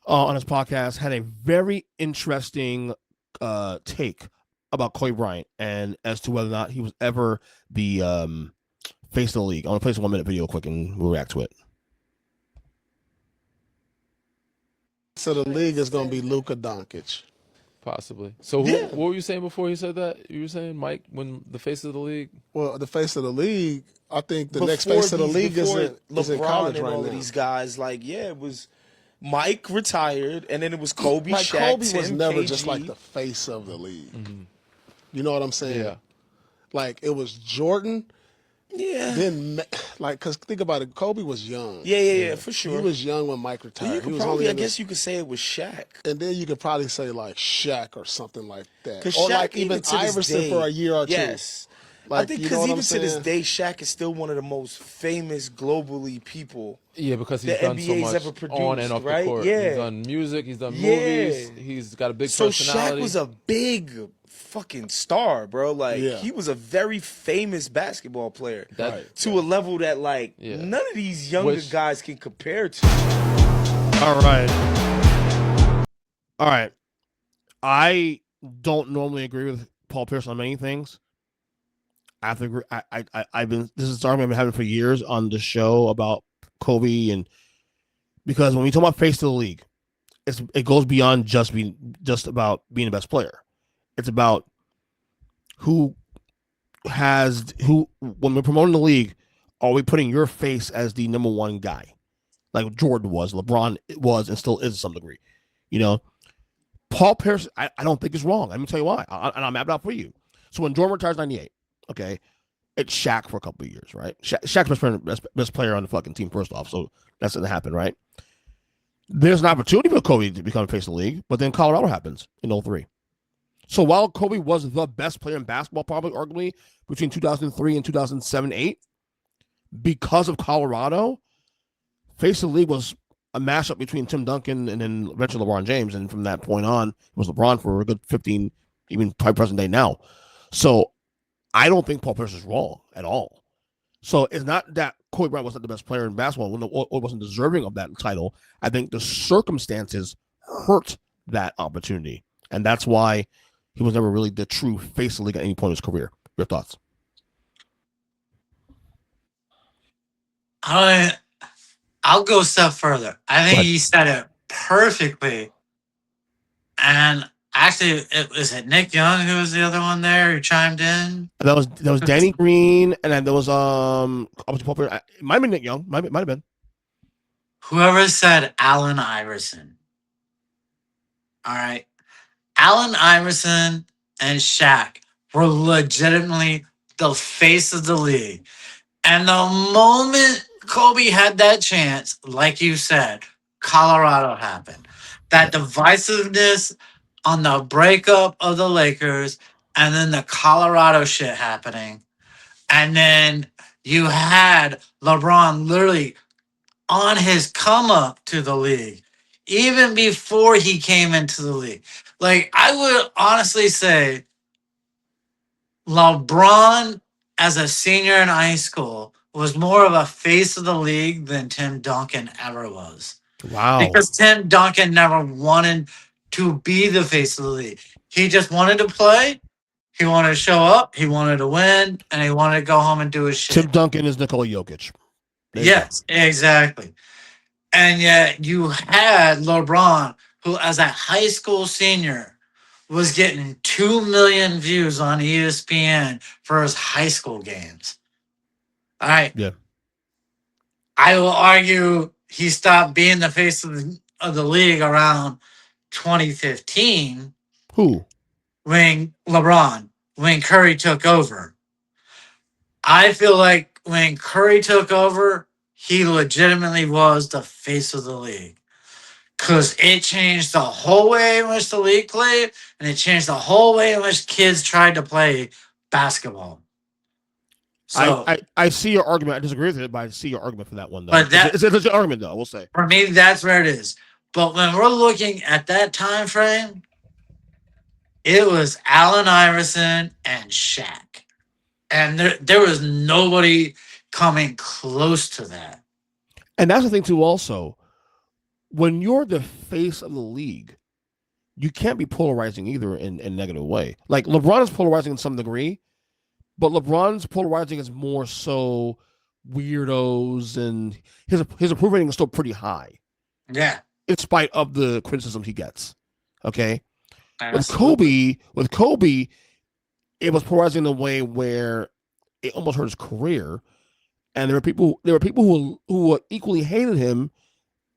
on his podcast had a very interesting take about Kobe Bryant and as to whether or not he was ever the face of the league. I want to play this 1 minute video quick and we'll react to it. So the league is going to be Luka Doncic. Possibly. So what were you saying before he said that? You were saying, Mike, when the face of the league? Well, the face of the league, I think the next face of the league is in college and right all now. of these guys, it was Mike retired, and then it was Kobe, Like Shaq, Kobe Tim, was never KG. just like the face of the league. Mm-hmm. You know what I'm saying? Yeah. Like it was Jordan. Yeah. Then, because think about it, Kobe was young. Yeah, for sure. He was young when Mike retired. Well, you he could was probably, only I guess you could say it was Shaq. and then you could probably say like Shaq or something like that, or Shaq, like even to this Iverson day, for a year or two. Yes. Like, I think you know because what even I'm to this saying? day, Shaq is still one of the most famous globally people. Yeah, because he's the done so NBA's much ever produced, on and off right? the court. Yeah. He's done music, he's done Yeah. movies, he's got a big So personality. Shaq was a big fucking star, bro. Like Yeah. he was a very famous basketball player That- to a level that Yeah. none of these younger guys can compare to. All right. I don't normally agree with Paul Pierce on many things. I have to agree. I've been this is an argument I've been having for years on the show about Kobe, and because when we talk about face of the league, it goes beyond just about being the best player. It's about who when we're promoting the league, are we putting your face as the number one guy? Like Jordan was, LeBron was, and still is to some degree. You know, Paul Pierce, I don't think is wrong. Let me tell you why. And I'm mapped out for you. So when Jordan retires 98, okay, it's Shaq for a couple of years, right? Shaq's best player on the fucking team, first off. So that's going to happen, right? There's an opportunity for Kobe to become face of the league, but then Colorado happens in 03. So while Kobe was the best player in basketball, probably arguably between 2003 and 2007-8, because of Colorado, face of the league was a mashup between Tim Duncan and then eventually LeBron James. And from that point on, it was LeBron for a good 15, even probably present day now. So I don't think Paul Pierce is wrong at all. So it's not that Kobe Bryant wasn't the best player in basketball or wasn't deserving of that title. I think the circumstances hurt that opportunity. And that's why he was never really the true face of the league at any point in his career. Your thoughts? I'll go a step further. I think he said it perfectly. And actually, was it Nick Young who was the other one there who chimed in? That was Danny Green, and then there was it might have been Nick Young, might have been. Whoever said Allen Iverson. All right. Allen Iverson and Shaq were legitimately the face of the league. And the moment Kobe had that chance, like you said, Colorado happened. That divisiveness on the breakup of the Lakers and then the Colorado shit happening. And then you had LeBron literally on his come up to the league, even before he came into the league. Like, I would honestly say LeBron, as a senior in high school, was more of a face of the league than Tim Duncan ever was. Wow. Because Tim Duncan never wanted to be the face of the league. He just wanted to play. He wanted to show up. He wanted to win. And he wanted to go home and do his shit. Tim Duncan is Nikola Jokic. Yes, exactly. And yet you had LeBron, who as a high school senior was getting 2 million views on ESPN for his high school games. All right. Yeah. I will argue he stopped being the face of the league around 2015. Who? When Curry took over. I feel like when Curry took over, he legitimately was the face of the league. Because it changed the whole way in which the league played, and it changed the whole way in which kids tried to play basketball. So I see your argument. I disagree with it, but I see your argument for that one, though. But it's a legit argument, though, I will say. For me, that's where it is. But when we're looking at that time frame, it was Allen Iverson and Shaq. And there was nobody coming close to that. And that's the thing, too, also. when you're the face of the league, you can't be polarizing either in a negative way. Like LeBron is polarizing in some degree, but LeBron's polarizing is more so weirdos, and his approval rating is still pretty high, Yeah. in spite of the criticism he gets. Okay, Absolutely. with Kobe, it was polarizing in a way where it almost hurt his career, and there were people who equally hated him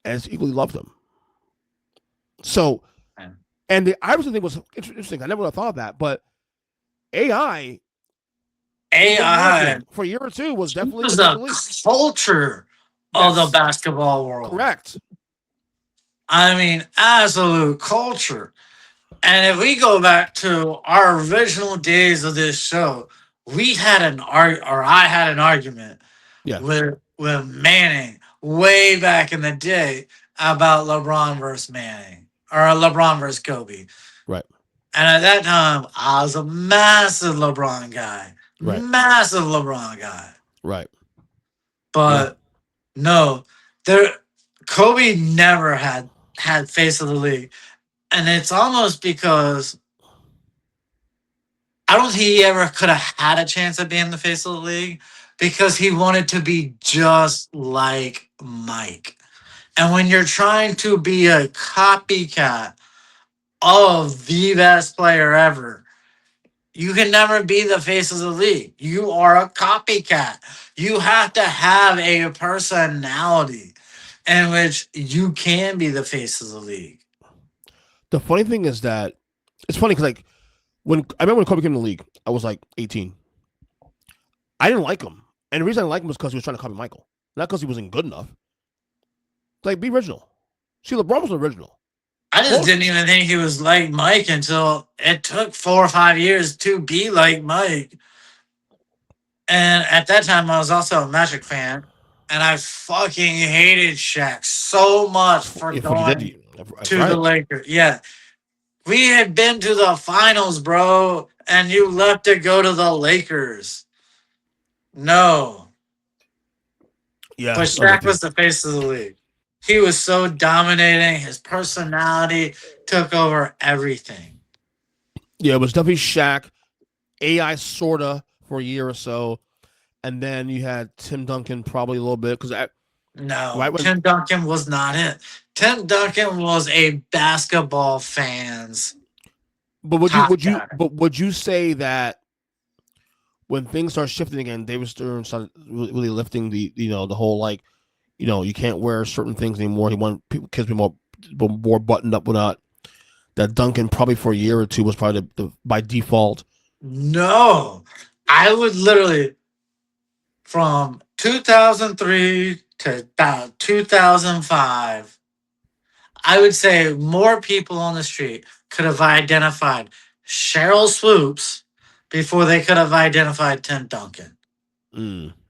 as equally loved him. So, and the Iverson thing was interesting. I never would have thought of that, but AI AI for a year or two was definitely was the the culture of the basketball world. Correct. I mean, absolute culture. And if we go back to our original days of this show, we had I had an argument with Manning way back in the day about LeBron versus Manning or LeBron versus Kobe. Right. And at that time, I was a massive LeBron guy. Right. Massive LeBron guy. Right. But no, Kobe never had face of the league. And it's almost because I don't think he ever could have had a chance at being the face of the league because he wanted to be just like Mike. And when you're trying to be a copycat of the best player ever, you can never be the face of the league. You are a copycat. You have to have a personality in which you can be the face of the league. The funny thing is that it's funny because like I remember when Kobe came in the league, I was like 18. I didn't like him, and the reason I didn't like him was because he was trying to copy Michael, not because he wasn't good enough. Like, be original. See, LeBron was original. I just didn't even think he was like Mike until it took 4 or 5 years to be like Mike. And at that time, I was also a Magic fan, and I fucking hated Shaq so much for going to the Lakers. Yeah. We had been to the finals, bro, and you left to go to the Lakers. No. Yeah. But Shaq was the face of the league. He was so dominating. His personality took over everything. Yeah, it was definitely Shaq, AI sorta for a year or so, and then you had Tim Duncan probably a little bit because Tim Duncan was not it. Tim Duncan was a basketball fan's. But would you say that when things start shifting again, David Stern started really lifting the the whole like, you can't wear certain things anymore. He wanted kids to be more buttoned up, whatnot. That Duncan probably for a year or two was probably the by default. No, I would literally from 2003 to about 2005. I would say more people on the street could have identified Cheryl Swoops before they could have identified Tim Duncan.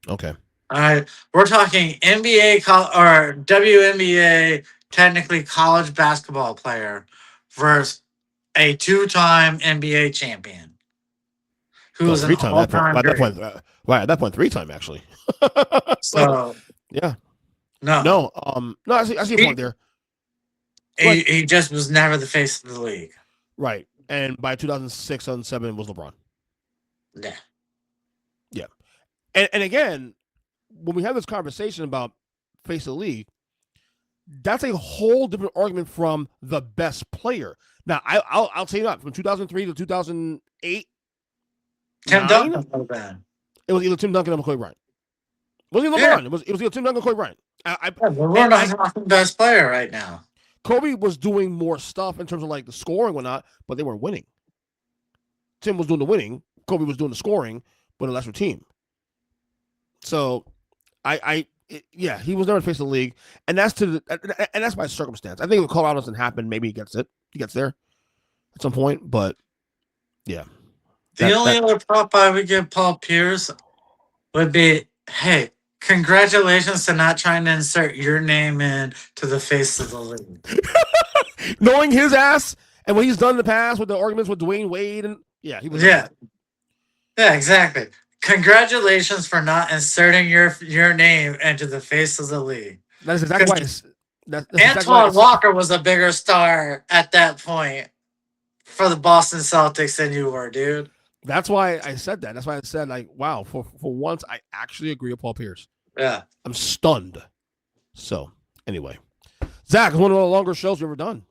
Okay. All right. We're talking NBA or WNBA, technically college basketball player versus a 2-time NBA champion. Who was an all-time at that point, right, at that point, 3-time actually. So yeah. No, I see your point there. He just was never the face of the league. Right. And by 2006, 2007, it was LeBron. Yeah. Yeah. And again, when we have this conversation about face of the league, that's a whole different argument from the best player. Now, I'll tell you that from 2003 to 2008, Tim Duncan. It was either Tim Duncan or Kobe Bryant. It wasn't even LeBron. It was either Tim Duncan or Kobe Bryant. We're not talking best player right now. Kobe was doing more stuff in terms of like the scoring and whatnot, but they weren't winning. Tim was doing the winning. Kobe was doing the scoring, but a lesser team. So, he was never the face of the league, and that's by circumstance. I think if Colorado doesn't happen, maybe he gets there at some point. But yeah, the only other prop I would give Paul Pierce would be, hey, congratulations to not trying to insert your name in to the face of the league. Knowing his ass and what he's done in the past with the arguments with Dwayne Wade and he was yeah, exactly. Congratulations for not inserting your name into the face of the league. That's exactly that's exactly Antoine Walker was a bigger star at that point for the Boston Celtics than you were, dude. That's why I said that. That's why I said, like, wow, for once, I actually agree with Paul Pierce. Yeah. I'm stunned. So, anyway. Zach, it's one of the longer shows we've ever done.